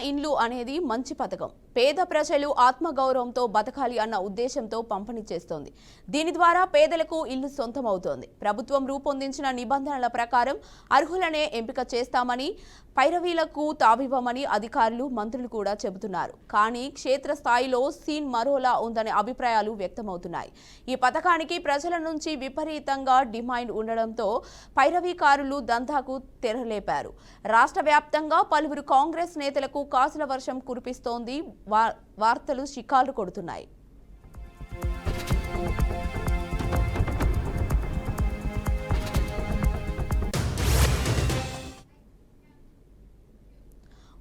ఇండ్లు అనేది మంచి పథకం. పేద ప్రజలు ఆత్మగౌరవంతో బతకాలి అన్న ఉద్దేశంతో పంపిణీ చేస్తోంది. దీని ద్వారా పేదలకు ఇల్లు సొంతమవుతోంది. ప్రభుత్వం రూపొందించిన నిబంధనల ప్రకారం అర్హులనే ఎంపిక చేస్తామని, పైరవీలకు తావివ్వమని అధికారులు, మంత్రులు కూడా చెబుతున్నారు. కానీ క్షేత్రస్థాయిలో సీన్ మరోలా ఉందనే అభిప్రాయాలు వ్యక్తమవుతున్నాయి. ఈ పథకానికి ప్రజల నుంచి విపరీతంగా డిమాండ్ ఉండడంతో పైరవీకారులు దందాకు తెరలేపారు. రాష్ట్ర వ్యాప్తంగా పలువురు కాంగ్రెస్ నేతలకు కాసుల వర్షం కురిపిస్తోంది. వార్తలు షికార్లు కొడుతున్నాయి.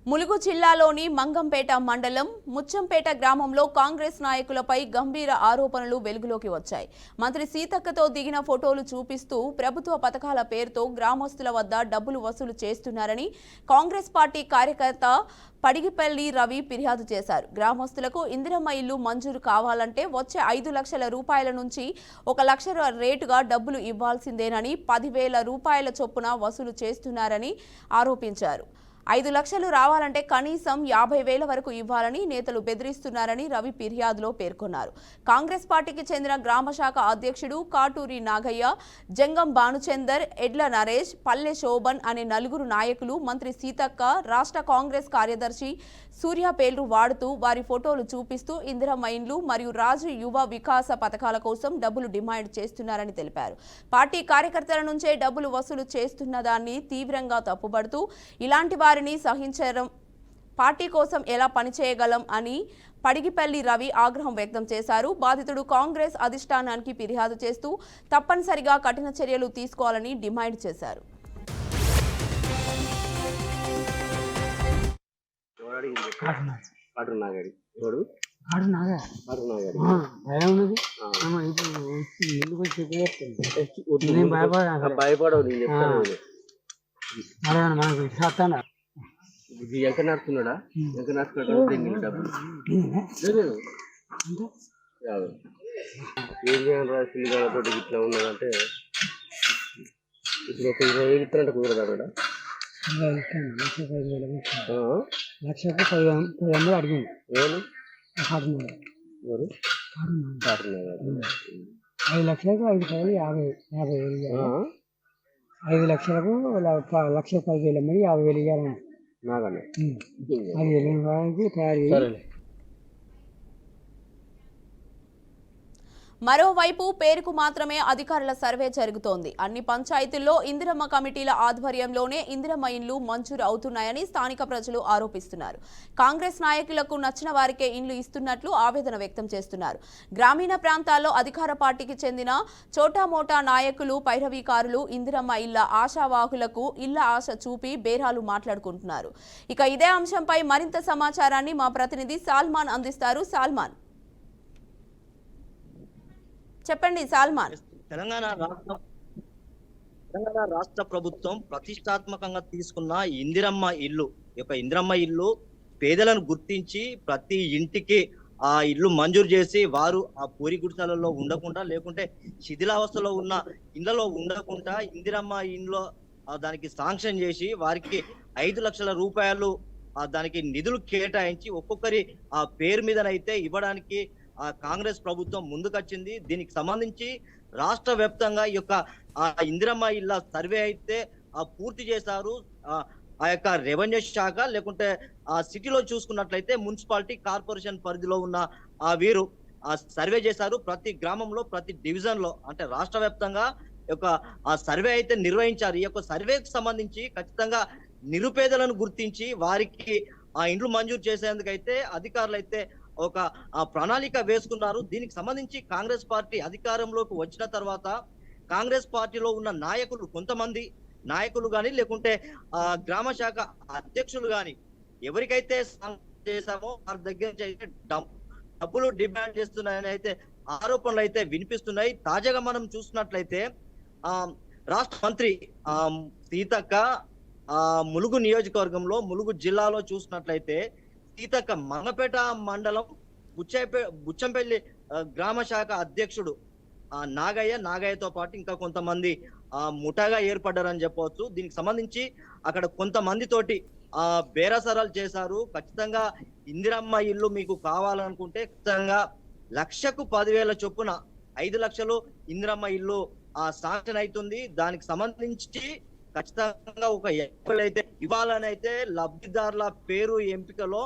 ములుగు జిల్లాలోని మంగంపేట మండలం ముచ్చంపేట గ్రామంలో కాంగ్రెస్ నాయకులపై గంభీర ఆరోపణలు వెలుగులోకి వచ్చాయి. మంత్రి సీతక్కతో దిగిన ఫోటోలు చూపిస్తూ ప్రభుత్వ పథకాల పేరుతో గ్రామస్తుల వద్ద డబ్బులు వసూలు చేస్తున్నారని కాంగ్రెస్ పార్టీ కార్యకర్త పడిగిపల్లి రవి ఫిర్యాదు చేశారు. గ్రామస్తులకు ఇందిరమ్మ ఇల్లు మంజూరు కావాలంటే వచ్చే 5 లక్షల రూపాయల నుంచి 1 లక్ష రేటుగా డబ్బులు ఇవ్వాల్సిందేనని 10,000 రూపాయల చొప్పున వసూలు చేస్తున్నారని ఆరోపించారు. 5 లక్షలు రావాలంటే కనీసం 50,000 వరకు ఇవ్వాలని నేతలు బెదిరిస్తున్నారని రవి ఫిర్యాదులో పేర్కొన్నారు. కాంగ్రెస్ పార్టీకి చెందిన గ్రామశాఖ అధ్యక్షుడు కాటూరి నాగయ్య, జంగం భానుచందర్, ఎడ్ల నరేష్, పల్లె శోభన్ అనే 4 నాయకులు మంత్రి సీతక్క, రాష్ట్ర కాంగ్రెస్ కార్యదర్శి సూర్య పేర్లు వాడుతూ వారి ఫోటోలు చూపిస్తూ ఇందిరమ్మ ఇండ్లు మరియు రాజు యువ వికాస పథకాల కోసం డబ్బులు డిమాండ్ చేస్తున్నారని తెలిపారు. పార్టీ కార్యకర్తల నుంచే డబ్బులు వసూలు చేస్తున్నదాన్ని తీవ్రంగా తప్పుపడుతూ ఇలాంటి వారిని సహించడం, పార్టీ కోసం ఎలా పనిచేయగలం అని పడిగిపల్లి రవి ఆగ్రహం వ్యక్తం చేశారు. బాధితుడు కాంగ్రెస్ అధిష్టానానికి ఫిర్యాదు చేస్తూ తప్పనిసరిగా కఠిన చర్యలు తీసుకోవాలని డిమాండ్ చేశారు. ఎంత నడుస్తున్నాడా? ఎంత నడుస్తున్నాడు? ఏం చేయాలి రాసింది కాబట్టి ఇట్లా ఉన్నదంటే ఇప్పుడు ఒక 20,000 ఇస్తారంటే కుదరదా కూడా? 1,10,000 అడిగింది. ఎవరు? 5 లక్షలకు 5,000 50,000 5 లక్షలకు 1,10,000 మరి 50,000 ఇవ్వాలని నాకన్నా అది వెళ్ళిన వారికి తయారు చేయాలి. మరోవైపు పేరుకు మాత్రమే అధికారుల సర్వే జరుగుతోంది. అన్ని పంచాయతీల్లో ఇందిరమ్మ కమిటీల ఆధ్వర్యంలోనే ఇందిరమ్మ ఇండ్లు మంజూరు అవుతున్నాయని స్థానిక ప్రజలు ఆరోపిస్తున్నారు. కాంగ్రెస్ నాయకులకు నచ్చిన వారికే ఇండ్లు ఇస్తున్నట్లు ఆవేదన వ్యక్తం చేస్తున్నారు. గ్రామీణ ప్రాంతాల్లో అధికార పార్టీకి చెందిన చోటామోటా నాయకులు, పైరవీకారులు ఇందిరమ్మ ఇళ్ల ఆశావాహులకు ఇళ్ల ఆశ చూపి బేరాలు మాట్లాడుకుంటున్నారు. ఇక ఇదే అంశంపై మరింత సమాచారాన్ని మా ప్రతినిధి సాల్మాన్ అందిస్తారు. సాల్మాన్, చెప్పండి. సాల్మాన్, తెలంగాణ రాష్ట్ర ప్రభుత్వం ప్రతిష్టాత్మకంగా తీసుకున్న ఇందిరమ్మ ఇల్లు, ఇందిరమ్మ ఇల్లు పేదలను గుర్తించి ప్రతి ఇంటికి ఆ ఇల్లు మంజూరు చేసి వారు ఆ పూరి గుడిసెలలో ఉండకుండా, లేకుంటే శిథిలావస్థలో ఉన్న ఇళ్లలో ఉండకుండా ఇందిరమ్మ ఇంట్లో దానికి శాంక్షన్ చేసి వారికి 5 లక్షల రూపాయలు దానికి నిధులు కేటాయించి ఒక్కొక్కరి ఆ పేరు మీదనైతే ఇవ్వడానికి కాంగ్రెస్ ప్రభుత్వం ముందుకొచ్చింది. దీనికి సంబంధించి రాష్ట్ర వ్యాప్తంగా ఈ యొక్క ఇందిరమ్మ ఇళ్ల సర్వే అయితే పూర్తి చేశారు. ఆ యొక్క రెవెన్యూ శాఖ, లేకుంటే ఆ సిటీలో చూసుకున్నట్లయితే మున్సిపాలిటీ కార్పొరేషన్ పరిధిలో ఉన్న వీరు సర్వే చేశారు. ప్రతి గ్రామంలో, ప్రతి డివిజన్ లో, అంటే రాష్ట్ర వ్యాప్తంగా ఆ సర్వే అయితే నిర్వహించారు. ఈ యొక్క సర్వేకి సంబంధించి ఖచ్చితంగా నిరుపేదలను గుర్తించి వారికి ఆ ఇండ్లు మంజూరు చేసేందుకైతే అధికారులు అయితే ఒక ప్రణాళిక వేసుకున్నారు. దీనికి సంబంధించి కాంగ్రెస్ పార్టీ అధికారంలోకి వచ్చిన తర్వాత కాంగ్రెస్ పార్టీలో ఉన్న నాయకులు, కొంతమంది నాయకులు గాని, లేకుంటే గ్రామ శాఖ అధ్యక్షులు గాని ఎవరికైతే చేశామో వారి దగ్గర నుంచి అయితే డబ్బులు డిమాండ్ చేస్తున్నాయని అయితే ఆరోపణలు అయితే వినిపిస్తున్నాయి. తాజాగా మనం చూసినట్లయితే రాష్ట్ర మంత్రి సీతక్క ములుగు నియోజకవర్గంలో, ములుగు జిల్లాలో చూసినట్లయితే సీతక్క మంగపేట మండలం బుచ్చంపల్లి గ్రామ శాఖ అధ్యక్షుడు నాగయ్యతో పాటు ఇంకా కొంతమంది ముఠాగా ఏర్పడ్డారని చెప్పవచ్చు. దీనికి సంబంధించి అక్కడ కొంతమంది తోటి బేరసరాలు చేశారు. ఖచ్చితంగా ఇందిరమ్మ ఇల్లు మీకు కావాలనుకుంటే ఖచ్చితంగా 1,10,000 చొప్పున 5 లక్షలు ఇందిరమ్మ ఇల్లు శాంక్షన్ అవుతుంది. దానికి సంబంధించి ఖచ్చితంగా ఒక ఎప్పుడైతే ఇవ్వాలని అయితే లబ్ధిదారుల పేరు ఎంపికలో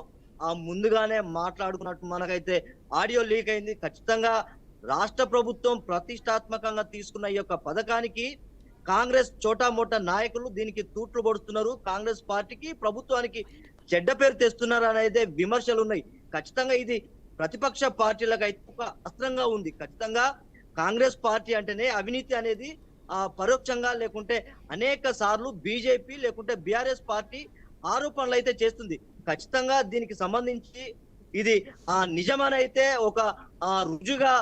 ముందుగానే మాట్లాడుకున్నట్టు మనకైతే ఆడియో లీక్ అయింది. ఖచ్చితంగా రాష్ట్ర ప్రభుత్వం ప్రతిష్టాత్మకంగా తీసుకున్న ఈ యొక్క పథకానికి కాంగ్రెస్ చోటా మోటా నాయకులు దీనికి తూట్లు పడుతున్నారు. కాంగ్రెస్ పార్టీకి ప్రభుత్వానికి చెడ్డ పేరు తెస్తున్నారు అనేది విమర్శలు ఉన్నాయి. ఖచ్చితంగా ఇది ప్రతిపక్ష పార్టీలకు అయితే ఒక అస్త్రంగా ఉంది. ఖచ్చితంగా కాంగ్రెస్ పార్టీ అంటేనే అవినీతి అనేది పరోక్షంగా లేకుంటే అనేక సార్లు బీజేపీ లేకుంటే బీఆర్ఎస్ పార్టీ ఆరోపణలు అయితే చేస్తుంది. ఖచ్చితంగా దీనికి సంబంధించి ఇది నిజమనైతే ఒక రుజుగా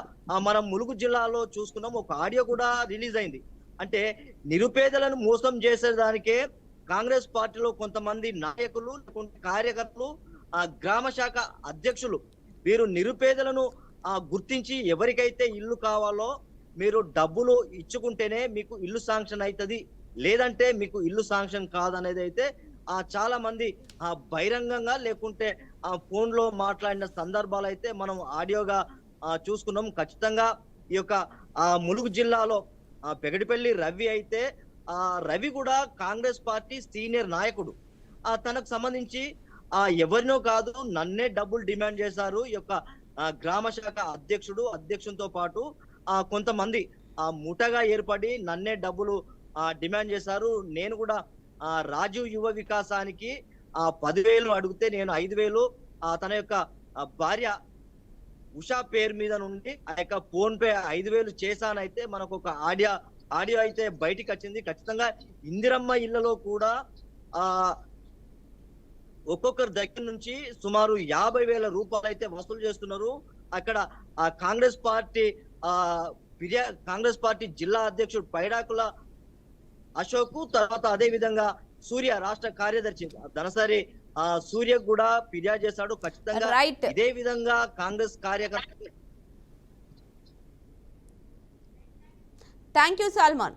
మనం ములుగు జిల్లాలో చూసుకున్నాం. ఒక ఆడియో కూడా రిలీజ్ అయింది. అంటే నిరుపేదలను మోసం చేసేదానికే కాంగ్రెస్ పార్టీలో కొంతమంది నాయకులు కార్యకర్తలు గ్రామ శాఖ అధ్యక్షులు వీరు నిరుపేదలను గుర్తించి ఎవరికైతే ఇల్లు కావాలో మీరు డబ్బులు ఇచ్చుకుంటేనే మీకు ఇల్లు శాంక్షన్ అవుతుంది, లేదంటే మీకు ఇల్లు శాంక్షన్ కాదనేది అయితే చాలా మంది బహిరంగంగా లేకుంటే ఫోన్ లో మాట్లాడిన సందర్భాలు అయితే మనం ఆడియోగా చూసుకున్నాం. ఖచ్చితంగా ఈ యొక్క ములుగు జిల్లాలో పెగడిపల్లి రవి అయితే రవి కూడా కాంగ్రెస్ పార్టీ సీనియర్ నాయకుడు. తనకు సంబంధించి ఎవరినో కాదు నన్నే డబ్బులు డిమాండ్ చేశారు. ఈ యొక్క గ్రామ శాఖ అధ్యక్షునితో పాటు కొంతమంది ముఠగా ఏర్పడి నన్నే డబ్బులు డిమాండ్ చేశారు. నేను కూడా రాజీవ్ యువ వికాసానికి 10,000 అడిగితే నేను 5,000 తన యొక్క భార్య ఉషా పేరు మీద నుండి ఆ యొక్క ఫోన్ పే 5,000 చేశానైతే మనకు ఒక ఆడియో అయితే బయటికి వచ్చింది. ఖచ్చితంగా ఇందిరమ్మ ఇళ్లలో కూడా ఒక్కొక్కరి దగ్గర నుంచి సుమారు 50,000 రూపాయలు అయితే వసూలు చేస్తున్నారు. అక్కడ కాంగ్రెస్ పార్టీ జిల్లా అధ్యక్షుడు పైడాకుల అశోక్, తర్వాత అదే విధంగా సూర్య రాష్ట్ర కార్యదర్శి ధనసరి సూర్య కూడా ఫిర్యాదు చేశాడు. ఖచ్చితంగా ఇదే విధంగా కాంగ్రెస్ కార్యకర్తలు థ్యాంక్ యూ సల్మాన్.